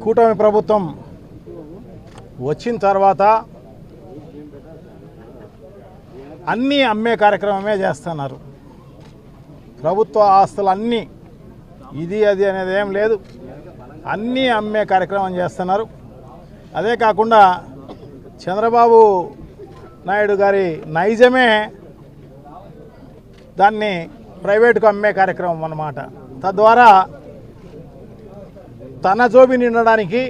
కూటమి ప్రభుత్వం వచ్చిన తర్వాత అన్నీ అమ్మే కార్యక్రమమే చేస్తున్నారు. ప్రభుత్వ ఆస్తులు అన్నీ ఇది అది అనేది ఏం లేదు, అన్నీ అమ్మే కార్యక్రమం చేస్తున్నారు. అదే కాకుండా చంద్రబాబు నాయుడు గారి నైజమే దాన్ని ప్రైవేటుకు అమ్మే కార్యక్రమం అన్నమాట. తద్వారా తన జోబి నిండడానికి,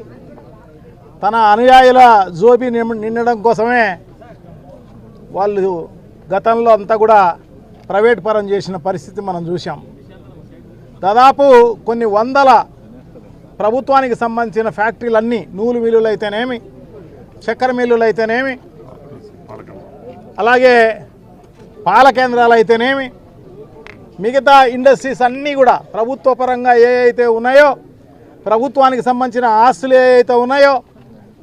తన అనుయాయుల జోబి నిండడం కోసమే వాళ్ళు గతంలో అంతా కూడా ప్రైవేట్ పరం చేసిన పరిస్థితి మనం చూసాం. దాదాపు కొన్ని వందల ప్రభుత్వానికి సంబంధించిన ఫ్యాక్టరీలన్నీ, నూలు మిల్లులు అయితేనేమి, చక్కెర మిల్లులు అయితేనేమి, అలాగే పాల కేంద్రాలు అయితేనేమి, మిగతా ఇండస్ట్రీస్ అన్నీ కూడా ప్రభుత్వ పరంగా ఏ అయితే ఉన్నాయో, ప్రభుత్వానికి సంబంధించిన ఆస్తులు ఏ అయితే ఉన్నాయో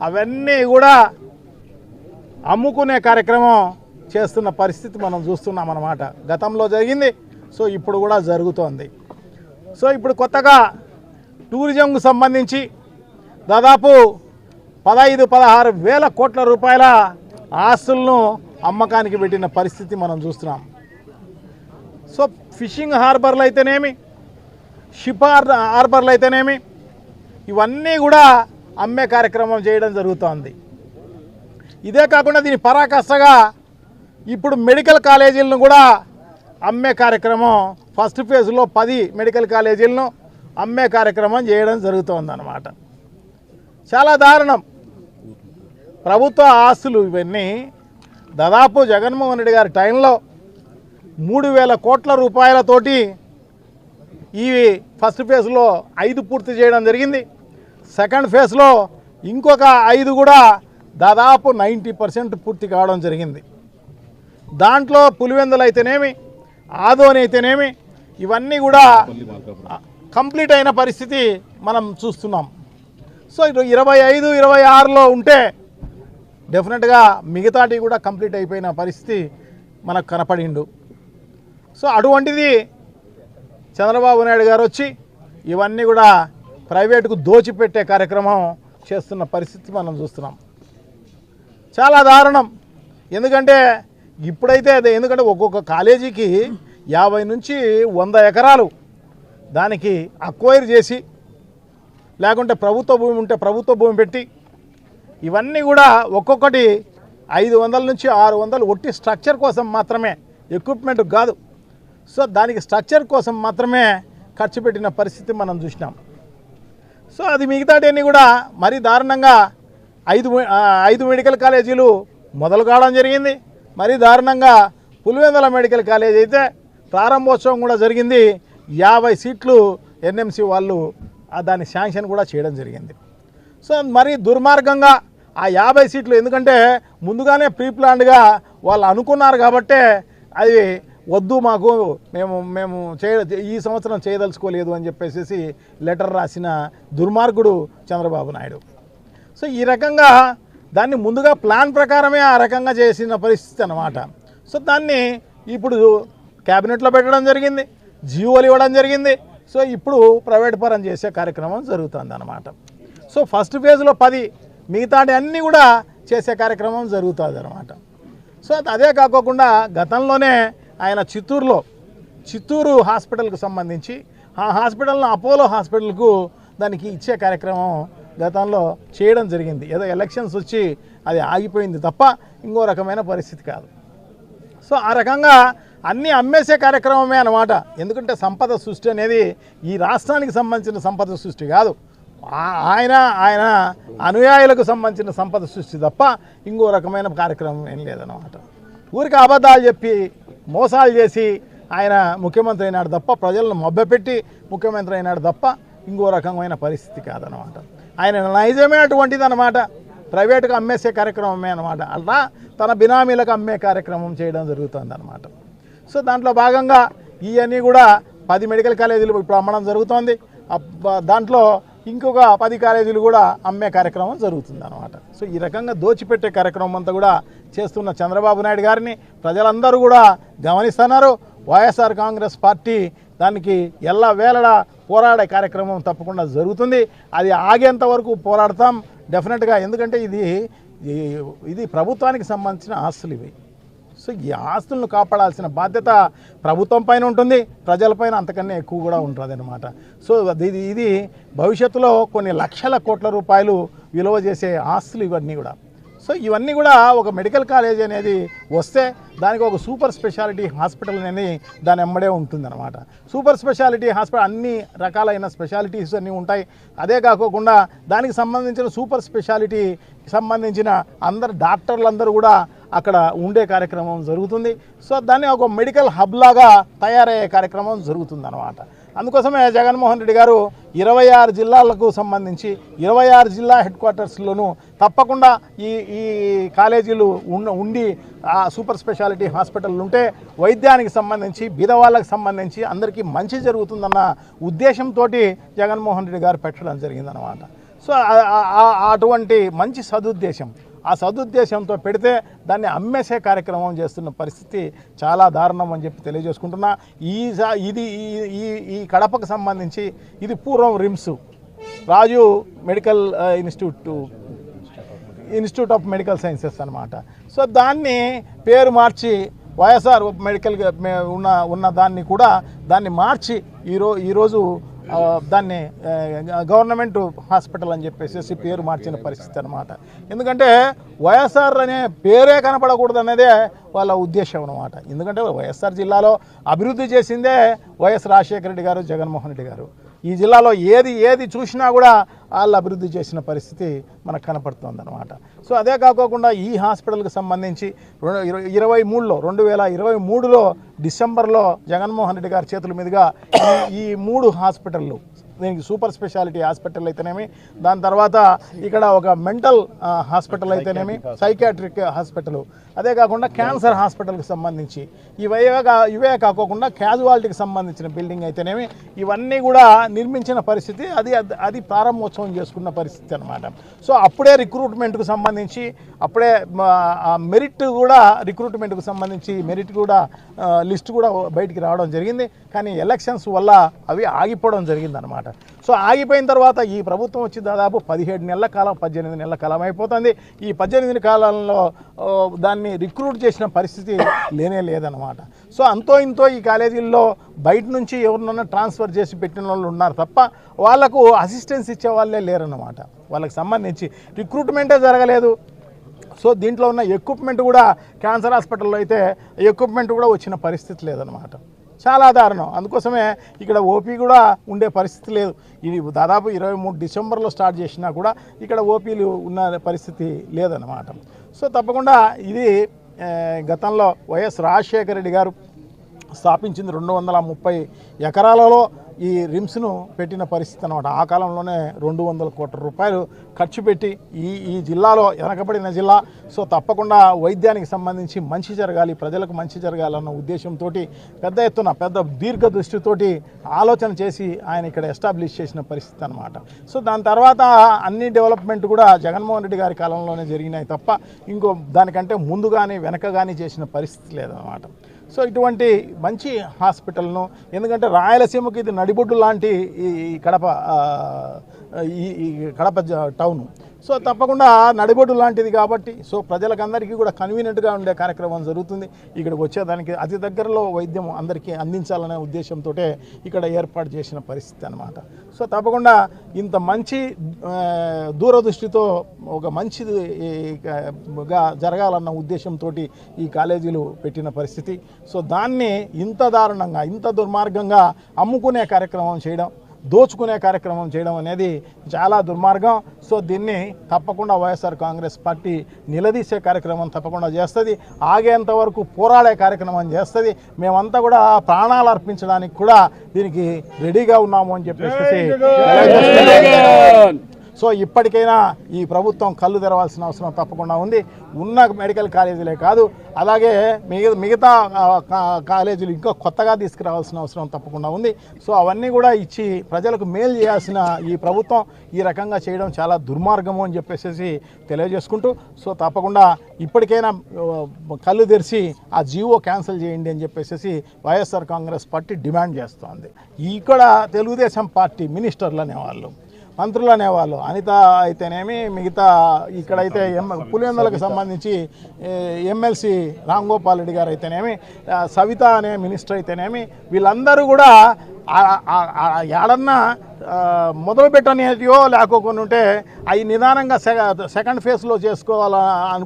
అవన్నీ కూడా అమ్ముకునే కార్యక్రమం చేస్తున్న పరిస్థితి మనం చూస్తున్నాం అన్నమాట. గతంలో జరిగింది, సో ఇప్పుడు కూడా జరుగుతోంది. సో ఇప్పుడు కొత్తగా టూరిజంకు సంబంధించి దాదాపు 15-16 వేల కోట్ల రూపాయల ఆస్తులను అమ్మకానికి పెట్టిన పరిస్థితి మనం చూస్తున్నాం. సో ఫిషింగ్ హార్బర్లు అయితేనేమి, షిప్ హార్బర్లు అయితేనేమి, ఇవన్నీ కూడా అమ్మే కార్యక్రమం చేయడం జరుగుతోంది. ఇదే కాకుండా దీని పరాకాష్ఠగా ఇప్పుడు మెడికల్ కాలేజీలను కూడా అమ్మే కార్యక్రమం ఫస్ట్ ఫేజ్లో 10 మెడికల్ కాలేజీలను అమ్మే కార్యక్రమం చేయడం జరుగుతోంది అన్నమాట. చాలా దారుణం. ప్రభుత్వ ఆస్తులు ఇవన్నీ దాదాపు జగన్మోహన్ రెడ్డి గారి టైంలో 3,000 కోట్ల రూపాయలతోటి ఈ ఫస్ట్ ఫేజ్లో 5 పూర్తి చేయడం జరిగింది. సెకండ్ ఫేజ్లో ఇంకొక 5 కూడా దాదాపు 90% పూర్తి కావడం జరిగింది. దాంట్లో పులివెందులు అయితేనేమి, ఆదోని అయితేనేమి, ఇవన్నీ కూడా కంప్లీట్ అయిన పరిస్థితి మనం చూస్తున్నాం. సో 25-26లో ఉంటే డెఫినెట్గా మిగతాటి కూడా కంప్లీట్ అయిపోయిన పరిస్థితి మనకు కనపడిండు. సో అటువంటిది చంద్రబాబు నాయుడు గారు వచ్చి ఇవన్నీ కూడా ప్రైవేటుకు దోచిపెట్టే కార్యక్రమం చేస్తున్న పరిస్థితి మనం చూస్తున్నాం. చాలా దారుణం. ఎందుకంటే ఇప్పుడైతే ఎందుకంటే ఒక్కొక్క కాలేజీకి 50 నుంచి 100 ఎకరాలు దానికి అక్వైర్ చేసి, లేకుంటే ప్రభుత్వ భూమి ఉంటే ప్రభుత్వ భూమి పెట్టి, ఇవన్నీ కూడా ఒక్కొక్కటి 500 నుంచి 600 ఒట్టి స్ట్రక్చర్ కోసం మాత్రమే, ఎక్విప్మెంట్ కాదు. సో దానికి స్ట్రక్చర్ కోసం మాత్రమే ఖర్చు పెట్టిన పరిస్థితి మనం చూసినాం. సో అది మిగతాటన్నీ కూడా మరీ దారుణంగా 5 మెడికల్ కాలేజీలు మొదలు కావడం జరిగింది. మరీ దారుణంగా పులివెందుల మెడికల్ కాలేజ్ అయితే ప్రారంభోత్సవం కూడా జరిగింది. 50 సీట్లు ఎన్ఎంసీ వాళ్ళు దాని శాంక్షన్ కూడా చేయడం జరిగింది. సో మరీ దుర్మార్గంగా ఆ 50 సీట్లు, ఎందుకంటే ముందుగానే ప్రీ ప్లాన్డ్గా వాళ్ళు అనుకున్నారు కాబట్టే అది వద్దు, మాకు మేము ఈ సంవత్సరం చేయదలుచుకోలేదు అని చెప్పేసి లెటర్ రాసిన దుర్మార్గుడు చంద్రబాబు నాయుడు. సో ఈ రకంగా దాన్ని ముందుగా ప్లాన్ ప్రకారమే ఆ రకంగా చేసిన పరిస్థితి అన్నమాట. సో దాన్ని ఇప్పుడు క్యాబినెట్లో పెట్టడం జరిగింది, జీవోలు ఇవ్వడం జరిగింది. సో ఇప్పుడు ప్రైవేట్ పరం చేసే కార్యక్రమం జరుగుతుంది అన్నమాట. సో ఫస్ట్ ఫేజ్లో 10, మిగతాటి అన్నీ కూడా చేసే కార్యక్రమం జరుగుతుంది అన్నమాట. సో అదే కాకుండా గతంలోనే ఆయన చిత్తూరు హాస్పిటల్కు సంబంధించి ఆ హాస్పిటల్ను అపోలో హాస్పిటల్కు దానికి ఇచ్చే కార్యక్రమం గతంలో చేయడం జరిగింది. ఏదో ఎలక్షన్స్ వచ్చి అది ఆగిపోయింది తప్ప ఇంకో రకమైన పరిస్థితి కాదు. సో ఆ రకంగా అన్నీ అమ్మేసే కార్యక్రమమే అన్నమాట. ఎందుకంటే సంపద సృష్టి అనేది ఈ రాష్ట్రానికి సంబంధించిన సంపద సృష్టి కాదు, ఆయన అనుయాయులకు సంబంధించిన సంపద సృష్టి తప్ప ఇంకో రకమైన కార్యక్రమం ఏం లేదన్నమాట. ఊరికి అబద్ధాలు చెప్పి మోసాలు చేసి ఆయన ముఖ్యమంత్రి అయినాడు తప్ప, ప్రజలను మభ్యపెట్టి ముఖ్యమంత్రి అయినాడు తప్ప ఇంకో రకమైన పరిస్థితి కాదనమాట. ఆయన నైజమే అటువంటిది అనమాట. ప్రైవేటుగా అమ్మేసే కార్యక్రమమే అనమాట. అలా తన బినామీలకు అమ్మే కార్యక్రమం చేయడం జరుగుతుంది అనమాట. సో దాంట్లో భాగంగా ఇవన్నీ కూడా 10 మెడికల్ కాలేజీలు ఇప్పుడు అమ్మడం జరుగుతోంది. దాంట్లో ఇంకొక 10 కాలేజీలు కూడా అమ్మే కార్యక్రమం జరుగుతుంది అనమాట. సో ఈ రకంగా దోచిపెట్టే కార్యక్రమం అంతా కూడా చేస్తున్న చంద్రబాబు నాయుడు గారిని ప్రజలందరూ కూడా గమనిస్తున్నారు. వైఎస్ఆర్ కాంగ్రెస్ పార్టీ దానికి ఎల్లవేళలా పోరాడే కార్యక్రమం తప్పకుండా జరుగుతుంది. అది ఆగేంత వరకు పోరాడతాం డెఫినెట్గా. ఎందుకంటే ఇది ప్రభుత్వానికి సంబంధించిన ఆస్తులు ఇవి. సో ఈ ఆస్తులను కాపాడాల్సిన బాధ్యత ప్రభుత్వం పైన ఉంటుంది, ప్రజలపైన అంతకన్నా ఎక్కువ కూడా ఉంటుంది అన్నమాట. సో ఇది భవిష్యత్తులో కొన్ని లక్షల కోట్ల రూపాయలు విలువ చేసే ఆస్తులు ఇవన్నీ కూడా. సో ఇవన్నీ కూడా ఒక మెడికల్ కాలేజ్ అనేది వస్తే దానికి ఒక సూపర్ స్పెషాలిటీ హాస్పిటల్ అనేది దాని వెంబడే ఉంటుందన్నమాట. సూపర్ స్పెషాలిటీ హాస్పిటల్ అన్ని రకాలైన స్పెషాలిటీస్ అన్నీ ఉంటాయి. అదే కాకుండా దానికి సంబంధించిన సూపర్ స్పెషాలిటీ సంబంధించిన అందరు డాక్టర్లందరూ కూడా అక్కడ ఉండే కార్యక్రమం జరుగుతుంది. సో దాన్ని ఒక మెడికల్ హబ్ లాగా తయారయ్యే కార్యక్రమం జరుగుతుందన్నమాట. అందుకోసమే జగన్మోహన్ రెడ్డి గారు 26 జిల్లాలకు సంబంధించి 26 జిల్లా హెడ్ క్వార్టర్స్లోనూ తప్పకుండా ఈ కాలేజీలు ఉండి ఆ సూపర్ స్పెషాలిటీ హాస్పిటల్ ఉంటే వైద్యానికి సంబంధించి బీదవాళ్ళకి సంబంధించి అందరికీ మంచి జరుగుతుందన్న ఉద్దేశంతో జగన్మోహన్ రెడ్డి గారు పెట్టడం జరిగిందనమాట. సో అటువంటి మంచి సదుద్దేశం, ఆ సదుద్దేశంతో పెడితే దాన్ని అమ్మేసే కార్యక్రమం చేస్తున్న పరిస్థితి చాలా దారుణం అని చెప్పి తెలియజేసుకుంటున్నా. ఈ కడపకు సంబంధించి ఇది పూర్వం RIMS Raju medical institute of medical sciences అనమాట. సో దాన్ని పేరు మార్చి వైఎస్ఆర్ మెడికల్ ఉన్న దాన్ని మార్చి ఈరోజు దాన్ని గవర్నమెంట్ హాస్పిటల్ అని చెప్పేసి పేరు మార్చిన పరిస్థితి అనమాట. ఎందుకంటే వైఎస్ఆర్ అనే పేరే కనపడకూడదు అనేదే వాళ్ళ ఉద్దేశం అనమాట. ఎందుకంటే వైఎస్ఆర్ జిల్లాలో అభివృద్ధి చేసిందే వైఎస్ రాజశేఖర రెడ్డి గారు, జగన్మోహన్ రెడ్డి గారు. ఈ జిల్లాలో ఏది చూసినా కూడా వాళ్ళు అభివృద్ధి చేసిన పరిస్థితి మనకు కనపడుతుంది అనమాట. సో అదే కాకోకుండా ఈ హాస్పిటల్కి సంబంధించి 2023లో డిసెంబర్లో జగన్మోహన్ రెడ్డి గారి చేతుల మీదుగా ఈ 3 హాస్పిటళ్ళు, దీనికి సూపర్ స్పెషాలిటీ హాస్పిటల్ అయితేనేమి, దాని తర్వాత ఇక్కడ ఒక మెంటల్ హాస్పిటల్ అయితేనేమి, సైకాట్రిక్ హాస్పిటల్, అదే కాకుండా క్యాన్సర్ హాస్పిటల్కి సంబంధించి ఇవే కాకోకుండా క్యాజువాలిటీకి సంబంధించిన బిల్డింగ్ అయితేనేమి ఇవన్నీ కూడా నిర్మించిన పరిస్థితి. అది ప్రారంభోత్సవం చేసుకున్న పరిస్థితి అనమాట. సో అప్పుడే రిక్రూట్మెంట్కు సంబంధించి రిక్రూట్మెంట్కు సంబంధించి మెరిట్ కూడా లిస్ట్ కూడా బయటికి రావడం జరిగింది. కానీ ఎలక్షన్స్ వల్ల అవి ఆగిపోవడం జరిగిందనమాట. సో ఆగిపోయిన తర్వాత ఈ ప్రభుత్వం వచ్చి దాదాపు 17 నెలల కాలం 18 నెలల కాలం అయిపోతుంది. ఈ 18 కాలంలో దాన్ని రిక్రూట్ చేసిన పరిస్థితి లేదనమాట. సో అంతో ఇంతో ఈ కాలేజీల్లో బయట నుంచి ఎవరినన్నా ట్రాన్స్ఫర్ చేసి పెట్టిన వాళ్ళు ఉన్నారు తప్ప వాళ్లకు అసిస్టెన్స్ ఇచ్చే వాళ్ళే లేరన్నమాట. వాళ్ళకి సంబంధించి రిక్రూట్మెంటే జరగలేదు. సో దీంట్లో ఉన్న ఎక్విప్మెంట్ కూడా క్యాన్సర్ హాస్పిటల్లో అయితే ఎక్విప్మెంట్ కూడా వచ్చిన పరిస్థితి లేదనమాట. చాలా దారుణం. అందుకోసమే ఇక్కడ ఓపీ కూడా ఉండే పరిస్థితి లేదు. ఇది దాదాపు 23 డిసెంబర్లో స్టార్ట్ చేసినా కూడా ఇక్కడ ఓపీలు ఉన్న పరిస్థితి లేదన్నమాట. సో తప్పకుండా ఇది గతంలో వైఎస్ రాజశేఖర రెడ్డి గారు స్థాపించింది 230 ఎకరాలలో ఈ రిమ్స్ను పెట్టిన పరిస్థితి అనమాట. ఆ కాలంలోనే 200 కోట్ల రూపాయలు ఖర్చు పెట్టి ఈ జిల్లాలో వెనకబడిన జిల్లా. సో తప్పకుండా వైద్యానికి సంబంధించి మంచి జరగాలి, ప్రజలకు మంచి జరగాలన్న ఉద్దేశంతో పెద్ద ఎత్తున దీర్ఘ దృష్టితోటి ఆలోచన చేసి ఆయన ఇక్కడ ఎస్టాబ్లిష్ చేసిన పరిస్థితి అనమాట. సో దాని తర్వాత అన్ని డెవలప్మెంట్ కూడా జగన్మోహన్ రెడ్డి గారి కాలంలోనే జరిగినాయి తప్ప ఇంకో దానికంటే ముందు కానీ వెనక కానీ చేసిన పరిస్థితి లేదన్నమాట. సో ఇటువంటి మంచి హాస్పిటల్ను, ఎందుకంటే రాయలసీమకి ఇది నడిబొడ్డు లాంటి ఈ కడప టౌను. సో తప్పకుండా నడిబొడ్డు లాంటిది కాబట్టి సో ప్రజలకందరికీ కూడా కన్వీనియంట్గా ఉండే కార్యక్రమం జరుగుతుంది. ఇక్కడికి వచ్చేదానికి అతి దగ్గరలో వైద్యం అందరికీ అందించాలనే ఉద్దేశంతో ఇక్కడ ఏర్పాటు చేసిన పరిస్థితి అనమాట. సో తప్పకుండా ఇంత మంచి దూరదృష్టితో ఒక మంచిగా జరగాలన్న ఉద్దేశంతో ఈ కాలేజీలు పెట్టిన పరిస్థితి. సో దాన్ని ఇంత దారుణంగా ఇంత దుర్మార్గంగా అమ్ముకునే కార్యక్రమం చేయడం, దోచుకునే కార్యక్రమం చేయడం అనేది చాలా దుర్మార్గం. సో దీన్ని తప్పకుండా వైఎస్ఆర్ కాంగ్రెస్ పార్టీ నిలదీసే కార్యక్రమం తప్పకుండా చేస్తుంది. ఆగేంత వరకు పోరాడే కార్యక్రమం చేస్తుంది. మేమంతా కూడా ప్రాణాలు అర్పించడానికి కూడా దీనికి రెడీగా ఉన్నాము అని చెప్పేసి. సో ఇప్పటికైనా ఈ ప్రభుత్వం కళ్ళు తెరవాల్సిన అవసరం తప్పకుండా ఉంది. ఉన్న మెడికల్ కాలేజీలే కాదు, అలాగే మిగతా కాలేజీలు ఇంకా కొత్తగా తీసుకురావాల్సిన అవసరం తప్పకుండా ఉంది. సో అవన్నీ కూడా ఇచ్చి ప్రజలకు మేలు చేయాల్సిన ఈ ప్రభుత్వం ఈ రకంగా చేయడం చాలా దుర్మార్గము అని చెప్పేసి తెలియజేసుకుంటూ, సో తప్పకుండా ఇప్పటికైనా కళ్ళు తెరిచి ఆ జీవో క్యాన్సిల్ చేయండి అని చెప్పేసి వైఎస్ఆర్ కాంగ్రెస్ పార్టీ డిమాండ్ చేస్తోంది. ఇక్కడ తెలుగుదేశం పార్టీ మినిస్టర్లు అనేవాళ్ళు, మంత్రులు అనేవాళ్ళు, అనిత అయితేనేమి, మిగతా ఇక్కడైతే పులివెందులకు సంబంధించి ఎమ్మెల్సీ రామ్ గోపాల్ రెడ్డి గారు అయితేనేమి, సవిత అనే మినిస్టర్ అయితేనేమి, వీళ్ళందరూ కూడా ఏడన్నా మొదలు పెట్టనియో లేకోకుండా ఉంటే అవి నిదానంగా సెకండ్ ఫేజ్లో చేసుకోవాలని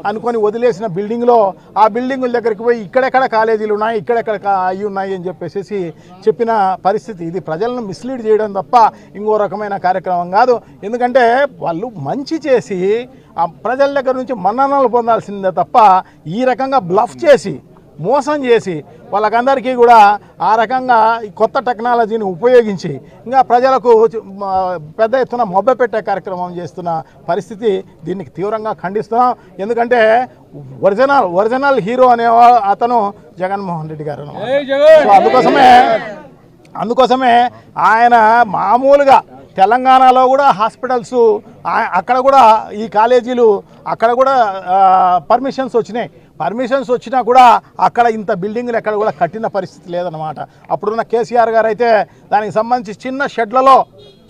అనుకొని వదిలేసిన బిల్డింగ్లో ఆ బిల్డింగుల దగ్గరికి పోయి ఇక్కడెక్కడ కాలేజీలు ఉన్నాయి, ఇక్కడెక్కడ అవి ఉన్నాయి అని చెప్పేసి చెప్పిన పరిస్థితి. ఇది ప్రజలను మిస్లీడ్ చేయడం తప్ప ఇంకో రకమైన కార్యక్రమం కాదు. ఎందుకంటే వాళ్ళు మంచి చేసి ఆ ప్రజల దగ్గర నుంచి మన్ననలు పొందాల్సిందే తప్ప ఈ రకంగా బ్లఫ్ చేసి మోసం చేసి వాళ్ళకందరికీ కూడా ఆ రకంగా ఈ కొత్త టెక్నాలజీని ఉపయోగించి ఇంకా ప్రజలకు పెద్ద ఎత్తున మొబ్బపెట్టే కార్యక్రమం చేస్తున్న పరిస్థితి. దీనికి తీవ్రంగా ఖండిస్తున్నాం. ఎందుకంటే ఒరిజినల్ హీరో అనే అతను జగన్మోహన్ రెడ్డి గారు. సో అందుకోసమే ఆయన మామూలుగా తెలంగాణలో కూడా హాస్పిటల్స్ అక్కడ కూడా ఈ కాలేజీలు అక్కడ కూడా పర్మిషన్స్ వచ్చినా కూడా అక్కడ ఇంత బిల్డింగ్లు ఎక్కడ కూడా కట్టిన పరిస్థితి లేదన్నమాట. అప్పుడున్న కేసీఆర్ గారు అయితే దానికి సంబంధించి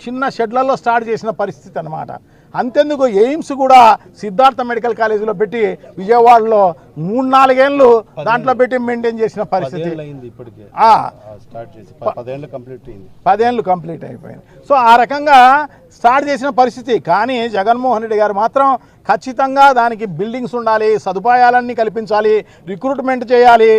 చిన్న షెడ్లలో స్టార్ట్ చేసిన పరిస్థితి అన్నమాట. అంతెందుకు ఎయిమ్స్ కూడా సిద్ధార్థ మెడికల్ కాలేజీలో పెట్టి విజయవాడలో 3-4 ఏళ్ళు దాంట్లో పెట్టి మెయింటైన్ చేసిన పరిస్థితి. 10 ఏళ్ళు కంప్లీట్ అయిపోయింది. సో ఆ రకంగా స్టార్ట్ చేసిన పరిస్థితి. కానీ జగన్మోహన్ రెడ్డి గారు మాత్రం ఖచ్చితంగా దానికి బిల్డింగ్స్ ఉండాలి, సదుపాయాలన్నీ కల్పించాలి, రిక్రూట్మెంట్ చేయాలి,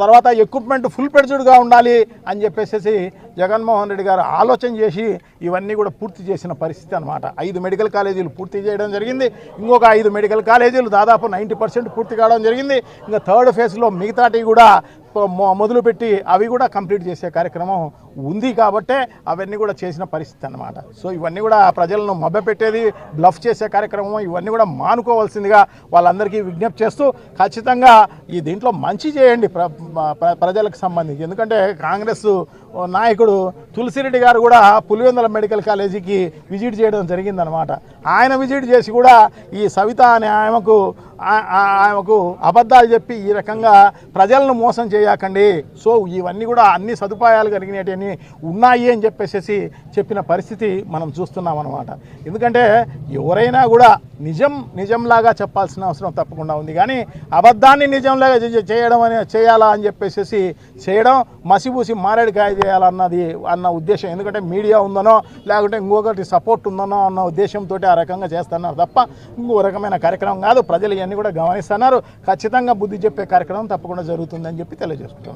తర్వాత ఎక్విప్మెంట్ ఫుల్ పెడ్జ్డ్గా ఉండాలి అని చెప్పేసి జగన్మోహన్ రెడ్డి గారు ఆలోచన చేసి ఇవన్నీ కూడా పూర్తి చేసిన పరిస్థితి అన్నమాట. 5 మెడికల్ కాలేజీలు పూర్తి చేయడం జరిగింది. ఇంకొక 5 మెడికల్ కాలేజీలు దాదాపు 90% పూర్తి కావడం జరిగింది. ఇంకా థర్డ్ ఫేజ్లో మిగతాటి కూడా మొదలుపెట్టి అవి కూడా కంప్లీట్ చేసే కార్యక్రమం ఉంది. కాబట్టే అవన్నీ కూడా చేసిన పరిస్థితి అన్నమాట. సో ఇవన్నీ కూడా ప్రజలను మభ్యపెట్టేది, బ్లఫ్ చేసే కార్యక్రమం ఇవన్నీ కూడా మానుకోవాల్సిందిగా వాళ్ళందరికీ విజ్ఞప్తి చేస్తూ ఖచ్చితంగా ఈ దీంట్లో మంచి చేయండి ప్రజలకు సంబంధించి. ఎందుకంటే కాంగ్రెస్ నాయకుడు తులసిరెడ్డి గారు కూడా పులివెందుల మెడికల్ కాలేజీకి విజిట్ చేయడం జరిగిందనమాట. ఆయన విజిట్ చేసి కూడా ఈ సవిత అనే ఆమెకు అబద్ధాలు చెప్పి ఈ రకంగా ప్రజలను మోసం చేయకండి, సో ఇవన్నీ కూడా అన్ని సదుపాయాలు కలిగినవి ఉన్నాయి అని చెప్పేసి చెప్పిన పరిస్థితి మనం చూస్తున్నాం అన్నమాట. ఎందుకంటే ఎవరైనా కూడా నిజంలాగా చెప్పాల్సిన అవసరం తప్పకుండా ఉంది. కానీ అబద్ధాన్ని నిజంలాగా చేయాలా అని చెప్పేసి చేయడం, మసిబూసి మారేడుకాయ చేయాలన్న ఉద్దేశం. ఎందుకంటే మీడియా ఉందనో లేకుంటే ఇంకొకటి సపోర్ట్ ఉందనో అన్న ఉద్దేశంతో ఆ రకంగా చేస్తున్నారు తప్ప ఇంకో రకమైన కార్యక్రమం కాదు. ప్రజలు ఇవన్నీ కూడా గమనిస్తున్నారు. ఖచ్చితంగా బుద్ధి చెప్పే కార్యక్రమం తప్పకుండా జరుగుతుందని చెప్పి తెలియజేస్తున్నాం.